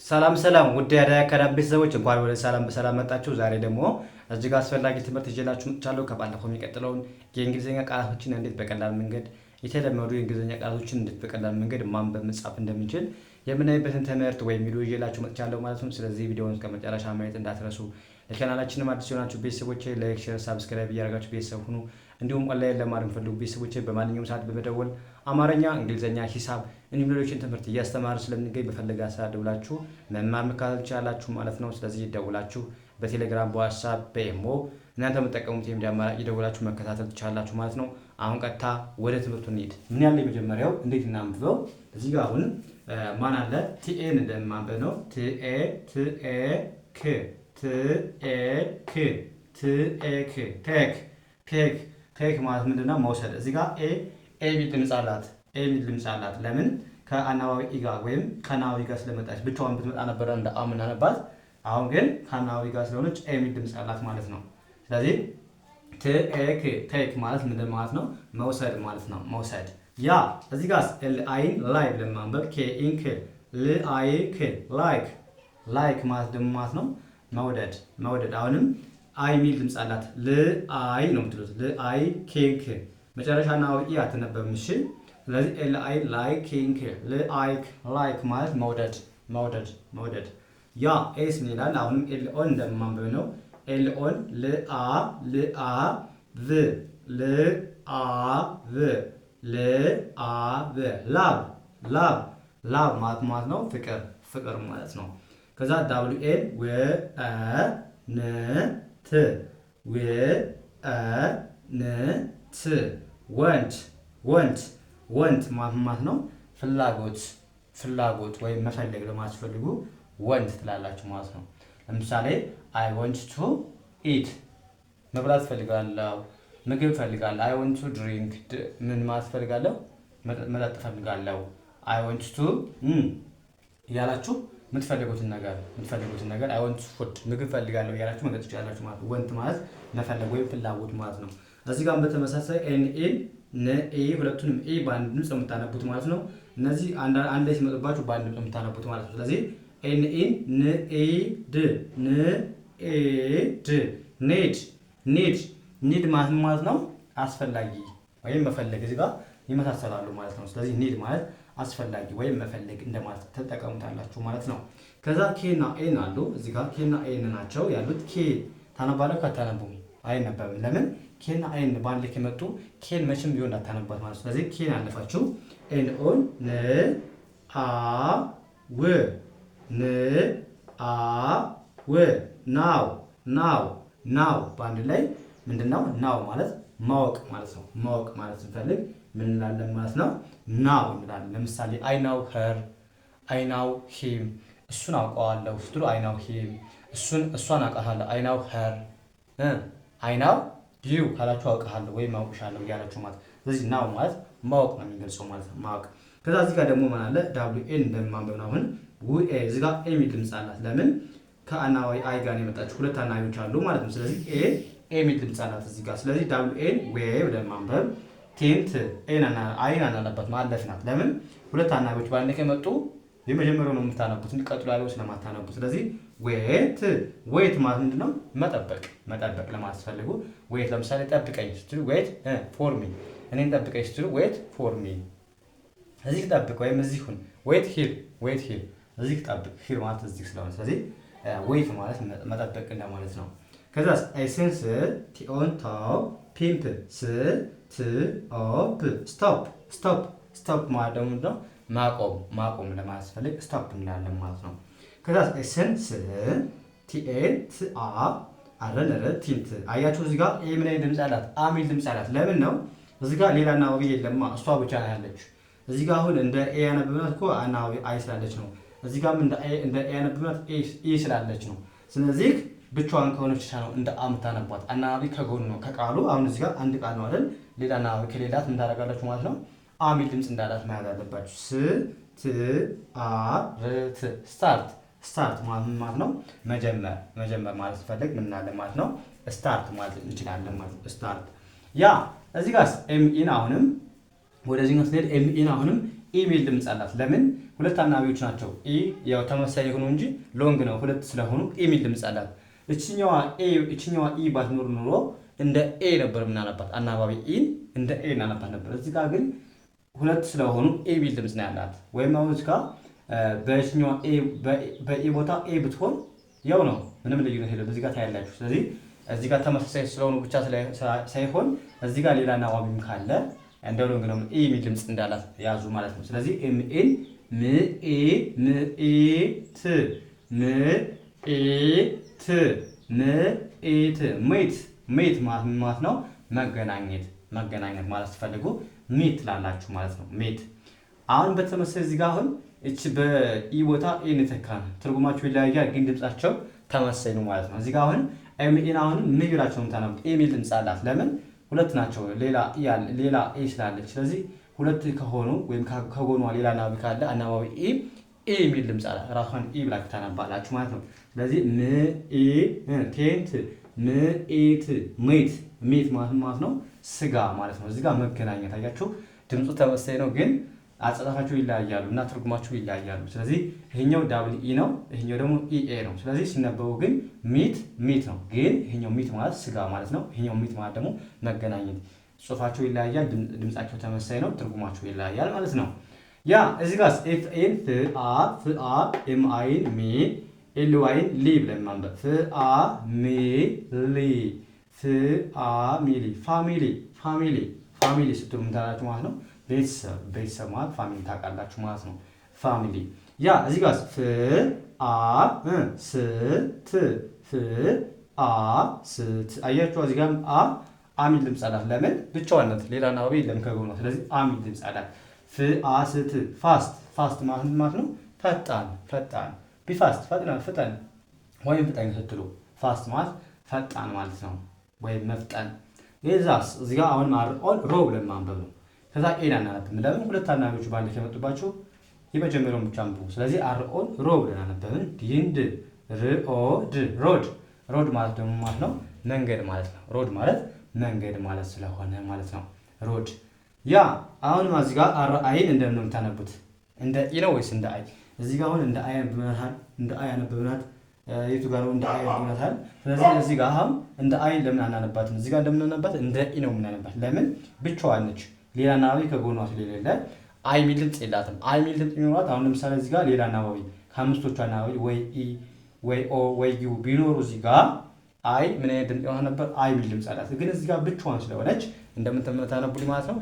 ሰላም ሰላም ውድ የአዳይ አካዳሚ ቤተሰቦች እንኳን ወደ ሰላም በሰላም መጣችሁ። ዛሬ ደግሞ እጅግ አስፈላጊ ትምህርት ይዤላችሁ መጥቻለሁ። ከባለፈው የሚቀጥለውን የእንግሊዝኛ ቃላቶችን እንዴት በቀላል መንገድ የተለመዱ የእንግሊዝኛ ቃላቶችን እንዴት በቀላል መንገድ ማንበብ መጻፍ እንደምንችል የምናይበትን ትምህርት ወይም ቪዲዮ ይዤላችሁ መጥቻለሁ ማለት ነው። ስለዚህ ቪዲዮውን እስከ መጨረሻ ማየት እንዳትረሱ። ለቻናላችንም አዲስ የሆናችሁ ቤተሰቦች ላይክ፣ ሼር፣ ሳብስክራይብ እያደረጋችሁ ቤተሰብ ሁኑ። እንዲሁም ኦንላይን ለማድረግ ፈልጉ ቤተሰቦች በማንኛውም ሰዓት በመደወል አማርኛ፣ እንግሊዝኛ፣ ሂሳብ እንዲሁም ሌሎችን ትምህርት እያስተማር ስለምንገኝ በፈለጋ ሰዓት ደውላችሁ መማር መከታተል ትችላላችሁ ማለት ነው። ስለዚህ ደውላችሁ በቴሌግራም፣ በዋትስአፕ፣ በኢሞ እናንተ የምትጠቀሙት የሚዲያ አማራጭ ደውላችሁ መከታተል ትችላላችሁ ማለት ነው። አሁን ቀጥታ ወደ ትምህርቱ እንሂድ። ምን ያለ የመጀመሪያው እንዴት እናንብበው? እዚህ ጋር አሁን ማን አለ? ቲኤን እንደማንበብ ነው። ቲኤ ክ ቴክ ቴክ ማለት ምንድነው? መውሰድ። እዚህ ጋር ኤ ሚል ድምፅ አላት። ኤ ሚል ድምፅ አላት። ለምን? ከአናባቢ ኢ ጋር ወይም ከአናባቢ ጋር ስለመጣች ብቻዋን ብትመጣ ነበረ እንደ አ ምናነባት። አሁን ግን ከአናባቢ ጋር ስለሆነች ኤ ሚል ድምፅ አላት ማለት ነው። ስለዚህ ቴክ ማለት ምንድን ማለት ነው? መውሰድ ማለት ነው። መውሰድ። ያ እዚህ ጋር ኤል አይን ላይ ብለን ማንበብ። ኬ ኢን ክ ል አይ ክ ላይክ ላይክ ማለት ደግሞ ማለት ነው መውደድ መውደድ። አሁንም አይ ሚል ድምፅ አላት። ል አይ ነው የምትሉት። ል አይ ኬንክ መጨረሻ ናው ኢ አትነበብም። እሺ ስለዚህ ኤል አይ ላይክ ኬንክ ል አይ ላይክ ማለት መውደድ መውደድ መውደድ። ያ ኤስ ምን ይላል? አሁንም ኤል ኦን እንደማንበብ ነው። ኤል ኦን ል አ ቭ ል አ ቭ ል አ ቭ ላቭ ላቭ ላቭ ማለት ነው ፍቅር ፍቅር ማለት ነው። ከዛ ዳብሊው ኤል ወ አ ን ት ወ አ ን ት ወንት ወንት ወንት ማለት ነው ፍላጎት ፍላጎት ወይም መፈለግ ለማለት ፈልጉ ወንት ትላላችሁ ማለት ነው። ለምሳሌ አይ ወንት ቱ ኢት መብላት ፈልጋለሁ፣ ምግብ ፈልጋለሁ። አይ ወንት ቱ ድሪንክ ምን ማለት ፈልጋለሁ? መጠጥ ፈልጋለሁ። አይ ወንት ቱ እያላችሁ የምትፈልጉትን ነገር አይ ወንት ፉድ ምግብ ፈልጋለሁ እያላችሁ መግለጽ ትችላላችሁ ማለት ነው። ወንት ማለት መፈለግ ወይም ፍላጎት ማለት ነው። እዚህ ጋር በተመሳሳይ ኤን ኤን ነ ኤ ሁለቱንም ኤ በአንድ ድምፅ የምታነቡት ማለት ነው። እነዚህ አንድ ላይ ሲመጡባችሁ በአንድ ድምፅ የምታነቡት ማለት ነው። ስለዚህ ኤን ኤን ን ኤ ድ ን ኤ ድ ኔድ ኔድ ኒድ ማለት ነው አስፈላጊ ወይም መፈለግ። እዚህ ጋር ይመሳሰላሉ ማለት ነው። ስለዚህ ኒድ ማለት አስፈላጊ ወይም መፈለግ እንደማለት ተጠቀሙታላችሁ ማለት ነው። ከዛ ኬና ኤን አሉ። እዚህ ጋር ኬና ኤን ናቸው ያሉት። ኬ ታነባላችሁ አታነቡም? አይነበብም። ለምን? ኬና ኤን በአንድ ላይ ከመጡ ኬን መቼም ቢሆን እንዳታነባት ማለት ነው። ስለዚህ ኬን አለፋችሁ። ኤን ኦን ን አ ው ን አ ው ናው ናው ናው በአንድ ላይ ምንድነው? ናው ማለት ማወቅ ማለት ነው። ማወቅ ማለት ስንፈልግ ምን እንላለን ማለት ነው? ናው እንላለን። ለምሳሌ አይ ናው ሄር አይ ናው ሂም እሱን አውቀዋለሁ ስትሉ አይ ናው ሂም እሷን አውቃታለሁ አይ ናው ሄር አይ ናው ዩ ካላችሁ አውቃለሁ ወይም አውቅሻለሁ እያላችሁ ማለት። ስለዚህ ናው ማለት ማወቅ ነው የሚገልጸው ማለት ነው። ማወቅ። ከዛ እዚህ ጋር ደግሞ ምን አለ? ዳብሊው ኤን እንደማንበብ ነው። አሁን ው ኤ እዚህ ጋር ኤ የሚል ድምፅ አላት። ለምን? ከአናባቢ አይ ጋር ነው የመጣችው። ሁለት አናባቢዎች አሉ ማለት ነው። ስለዚህ ኤ የሚል ድምፅ አላት እዚህ ጋር። ስለዚህ ዳብሊው ኤን ዌ ብለን ማንበብ። ቴንት አይን አናነባት ማለፍ ናት። ለምን? ሁለት አናባቢዎች በአንድ ከመጡ የመጀመሪያው ነው የምታነቡት እንዲቀጥሉ ያለው ስለማታነቡ። ስለዚህ ዌት ማለት ምንድነው? መጠበቅ መጠበቅ ለማለት ፈልጉ። ዌት ለምሳሌ ጠብቀኝ ስትሉ ዌት ፎር ሚ፣ እኔን ጠብቀኝ ስትሉ ዌት ፎር ሚ። እዚህ ጠብቅ ወይም እዚህ ሁን። ዌት ሂር እዚህ ጠብቅ። ሂር ማለት እዚህ ስለሆነ ስለዚህ ዌት ማለት መጠበቅ እንደማለት ነው። ከዛ ኤሰንስ ቲኦን ታው ፒምፕ ስ ት ኦፕ ስቶፕ ስቶፕ ስቶፕ ማለት ደግሞ ምንድነው? ማቆም ለማለት ፈልግ ስቶፕ እንላለን ማለት ነው። ከዛ ኤሰንስ ቲኤን ት አ አረነረ ቲንት አያችሁ እዚህ ጋር ኤ ምን አይነት ድምፅ አላት? አ ሚል ድምፅ አላት። ለምን ነው? እዚህ ጋር ሌላ አናባቢ የለማ እሷ ብቻ ነው ያለች። እዚህ ጋር አሁን እንደ ኤ ያነበብናት እኮ አናባቢ አይ ስላለች ነው። እዚህ ጋርም እንደ ኤ ያነበብናት ኤ ስላለች ነው። ስለዚህ ብቻዋን ከሆነች ነው እንደ አ የምታነቧት። አናባቢ ከጎን ነው ከቃሉ። አሁን እዚህ ጋር አንድ ቃል ነው አይደል? ሌላ አናባቢ ከሌላት ምን ታደርጋላችሁ ማለት ነው? አ ሚል ድምፅ እንዳላት መያዝ አለባችሁ። ስ ት አ ር ት ስታርት ማለት ነው መጀመር ማለት ሲፈልግ ምን እናለን ማለት ነው? ስታርት ማለት እንችላለን ማለት ነው። ስታርት ያ እዚህ ጋር ኤምኢን አሁንም ወደዚህ ነው ስንሄድ ኤምኢን አሁንም ኢሜል ድምፅ አላት። ለምን ሁለት አናባቢዎች ናቸው። ኢ ያው ተመሳሳይ የሆኑ እንጂ ሎንግ ነው ሁለት ስለሆኑ ኢ የሚል ድምፅ አላት። እችኛዋ ኢ ባትኖር ኑሮ እንደ ኤ ነበር የምናነባት። አናባቢ ኢን እንደ ኤ እናነባት ነበር። እዚህ ጋር ግን ሁለት ስለሆኑ ኤ የሚል ድምፅ ነው ያላት። ወይም አሁን እዚህ ጋር በእችኛዋ በኤ ቦታ ኤ ብትሆን ያው ነው፣ ምንም ልዩነት የለም። እዚህ ጋር ታያላችሁ። ስለዚህ እዚህ ጋር ተመሳሳይ ስለሆኑ ብቻ ሳይሆን እዚህ ጋር ሌላ አናባቢም ካለ እንደ ሎንግ ነው ኢ የሚል ድምፅ እንዳላት ያዙ ማለት ነው። ስለዚህ ኤምኤን ምኤት ሜት ማለት ነው መገናኘት ማለት ስትፈልጉ ሜት ላላችሁ ማለት ነው። ሜት አሁን በተመሳሳይ እዚህ ጋር አሁን እቺ በኢ ቦታ ኤን ተካን ትርጉማቸው ይለያያል፣ ግን ድምጻቸው ተመሳሳይ ነው ማለት ነው። እዚህ ጋር አሁን ኤምኤን አሁን ምን ይላችሁ የምታነቡት ኤ የሚል ድምጽ አላት። ለምን ሁለት ናቸው፣ ሌላ ኤ ስላለች። ስለዚህ ሁለት ከሆኑ ወይም ከጎኗ ሌላ አናባቢ ካለ አናባቢ ኤ የሚል ድምጽ አላት። ራሷን ኤ ብላችሁ ታነባላችሁ ማለት ነው። ስለዚህ ሜት ማለት ነው ስጋ ማለት ነው። እዚህ ጋር መገናኘት አያችሁ፣ ድምፁ ተመሳሳይ ነው ግን አጻጻፋቸው ይለያያሉ እና ትርጉማቸው ይለያያሉ። ስለዚህ ይሄኛው ዳብል ኢ ነው፣ ይሄኛው ደግሞ ኢኤ ነው። ስለዚህ ሲነበቡ ግን ሚት ነው፣ ግን ይሄኛው ሚት ማለት ስጋ ማለት ነው። ይሄኛው ሚት ማለት ደግሞ መገናኘት። ጽሁፋቸው ይለያያል፣ ድምጻቸው ተመሳሳይ ነው፣ ትርጉማቸው ይለያያል ማለት ነው። ያ እዚህ ጋር ኤፍኤን ፍአ ኤምአይን ሚ ኤልዋይን ሊ ብለን ማንበብ ፋሚሊ ስትሉ ምን ታላችሁ ማለት ነው? ቤተሰብ ማለት ፋሚሊ ታውቃላችሁ ማለት ነው። ፋሚሊ ያ እዚህ ጋር ስት አያችሁ። እዚህ ጋር አሚል ድምፅ አላት። ለምን ብቻዋነት ሌላ አናባቢ የለም ከጎኗ። ስለዚህ አሚል ድምፅ አላት። ስት ፋስት ማለት ነው ፈጣን ቢፋስት ፈጠን ወይም ፍጠን ስትሉ ፋስት ማለት ፈጣን ማለት ነው፣ ወይም መፍጠን። የዛስ እዚህ ጋር አሁን ማርኦን ሮ ብለን ማንበብ ነው። ከዛ ኤን አናነብም። ለምን ሁለት አናባቢዎች ባንድ ከመጡባችሁ የመጀመሪያውን ብቻ አንብቡ። ስለዚህ አርኦን ሮ ብለን አነበብን። ዲንድ ሮድ ማለት ደግሞ ማለት ነው መንገድ ማለት ነው። ሮድ ማለት መንገድ ማለት ስለሆነ ማለት ነው ሮድ። ያ አሁንም እዚህ ጋር አር አይን እንደምን ነው የምታነቡት? እንደ ኢ ነው ወይስ እንደ አይ? እዚህ ጋር አሁን እንደ አይ ያነበብናት የቱ ጋር ነው? እንደ አይ ያነበብናታል። ስለዚህ እዚህ ጋር አሁን እንደ አይ ለምን አናነባትም? እዚህ ጋር እንደምናነባት እንደ ኢ ነው የምናነባት። ለምን ብቻዋን ነች፣ ሌላ አናባቢ ከጎኗ ስለሌለ አይ ሚል ድምፅ የላትም። አይ ሚል ድምፅ የሚኖራት አሁን ለምሳሌ እዚህ ጋር ሌላ አናባቢ ከአምስቶቹ አናባቢ ወይ ኢ ወይ ኦ ወይ ዩ ቢኖሩ እዚህ ጋር አይ ምን አይነት ድምፅ ይሆን ነበር? አይ ሚል ድምፅ አላት። ግን እዚህ ጋር ብቻዋን ስለሆነች እንደምታነቡልኝ ማለት ነው።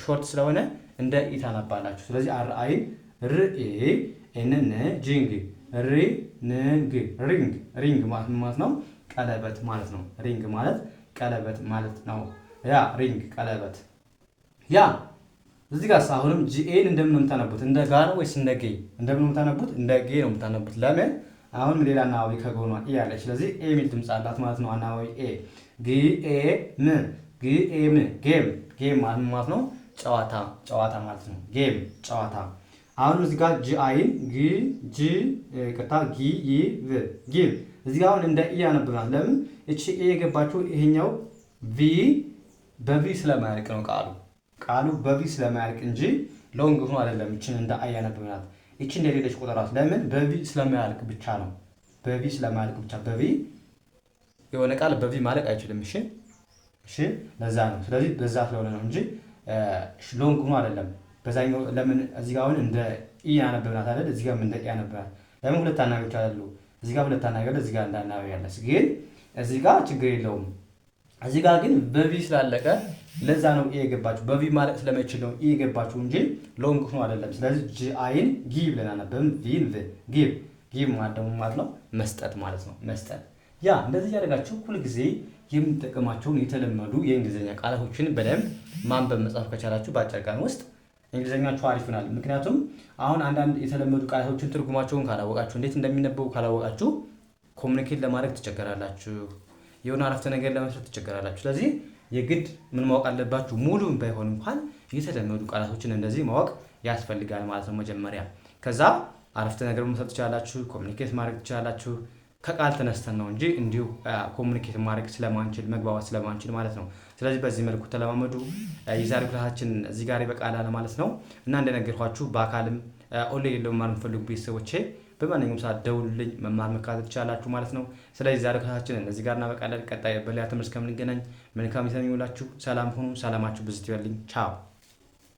ሾርት ስለሆነ እንደ ኢ ታነባላችሁ። ስለዚህ አር አይን ርኤ ኤንን ጂንግ ሪንግ ማለት ነው ቀለበት ማለት ነው። ሪንግ ማለት ቀለበት ማለት ነው። ያ ሪንግ ቀለበት። ያ እዚህ ጋር አሁንም ጂኤን እንደምን ነው የምታነቡት? እንደ ጋ ነው ወይስ እንደ ጌ? እንደምን ነው የምታነቡት? እንደ ጌ ነው የምታነቡት። ለምን አሁንም ሌላ አናባቢ ከጎኗ ኢ ያለች። ስለዚህ ኤ የሚል ድምፅ አላት ማለት ነው። አናባቢ ኤ ጌም ማለት ነው ጨዋታ ማለት ነው። ጌም ጨዋታ። አሁን እዚህ ጋር ጂ አይን ጊቭ እዚህ ጋር አሁን እንደ ኢ ያነብናል። ለምን እቺ ኤ የገባችው ይሄኛው በቪ ስለማያልቅ ነው። ቃሉ በቪ ስለማያልቅ እንጂ ሎንግ ሆኖ አይደለም። እቺን እንደ አይ ያነብናል። እቺ እንደሌለች ቁጥራት ለምን በቪ ስለማያልቅ ብቻ ነው። በቪ ስለማያልቅ ብቻ በቪ የሆነ ቃል በቪ ማለቅ አይችልም። እሺ ለዛ ነው። ስለዚህ በዛ ስለሆነ ነው እንጂ ሎንግ ሆኖ አይደለም። በዛኛው ለምን እዚህ ጋር አሁን እንደ ኢ ያነብናት አይደል? እዚህ ጋር እንደ ኢ ያነብናት። ለምን ሁለት አናባቢዎች አሉ። እዚህ ጋር ሁለት አናባቢ አለ፣ እዚህ ጋር እንደ አናባቢ አለ። ግን እዚህ ጋር ችግር የለውም። እዚህ ጋር ግን በቪ ስላለቀ ለዛ ነው ኢ የገባችሁ። በቪ ማለቅ ስለማይችል ነው ኢ የገባችሁ እንጂ ሎንግ ሆኖ አይደለም። ስለዚህ ጂ አይን ጊ ብለን አነበብን። ቪን ጊቭ ማለት ደግሞ ማለት ነው መስጠት ማለት ነው። መስጠት። ያ እንደዚህ ያደርጋችሁ ሁልጊዜ የምንጠቀማቸውን የተለመዱ የእንግሊዝኛ ቃላቶችን በደንብ ማንበብ መጻፍ ከቻላችሁ በአጭር ቀን ውስጥ እንግሊዝኛችሁ አሪፍ ይሆናል። ምክንያቱም አሁን አንዳንድ የተለመዱ ቃላቶችን ትርጉማቸውን ካላወቃችሁ፣ እንዴት እንደሚነበቡ ካላወቃችሁ ኮሚኒኬት ለማድረግ ትቸገራላችሁ። የሆነ አረፍተ ነገር ለመስራት ትቸገራላችሁ። ስለዚህ የግድ ምን ማወቅ አለባችሁ? ሙሉን ባይሆን እንኳን የተለመዱ ቃላቶችን እንደዚህ ማወቅ ያስፈልጋል ማለት ነው መጀመሪያ። ከዛ አረፍተ ነገር መስራት ትችላላችሁ፣ ኮሚኒኬት ማድረግ ትችላላችሁ። ከቃል ተነስተን ነው እንጂ እንዲሁ ኮሚኒኬት ማድረግ ስለማንችል መግባባት ስለማንችል ማለት ነው። ስለዚህ በዚህ መልኩ ተለማመዱ። የዛሬው ክላሳችን እዚህ ጋር ይበቃላል ማለት ነው እና እንደነገርኳችሁ በአካልም ኦንላይን ለመማር የምትፈልጉ ቤተሰቦቼ በማንኛውም ሰዓት ደውሉልኝ፣ መማር መካተት ትችላላችሁ ማለት ነው። ስለዚህ ዛሬ ክላሳችንን እዚህ ጋር እናበቃለን። ቀጣይ በሌላ ትምህርት እስከምንገናኝ መልካም ጊዜ ይሁንላችሁ። ሰላም ሁኑ። ሰላማችሁ ብዙ ይበልኝ። ቻው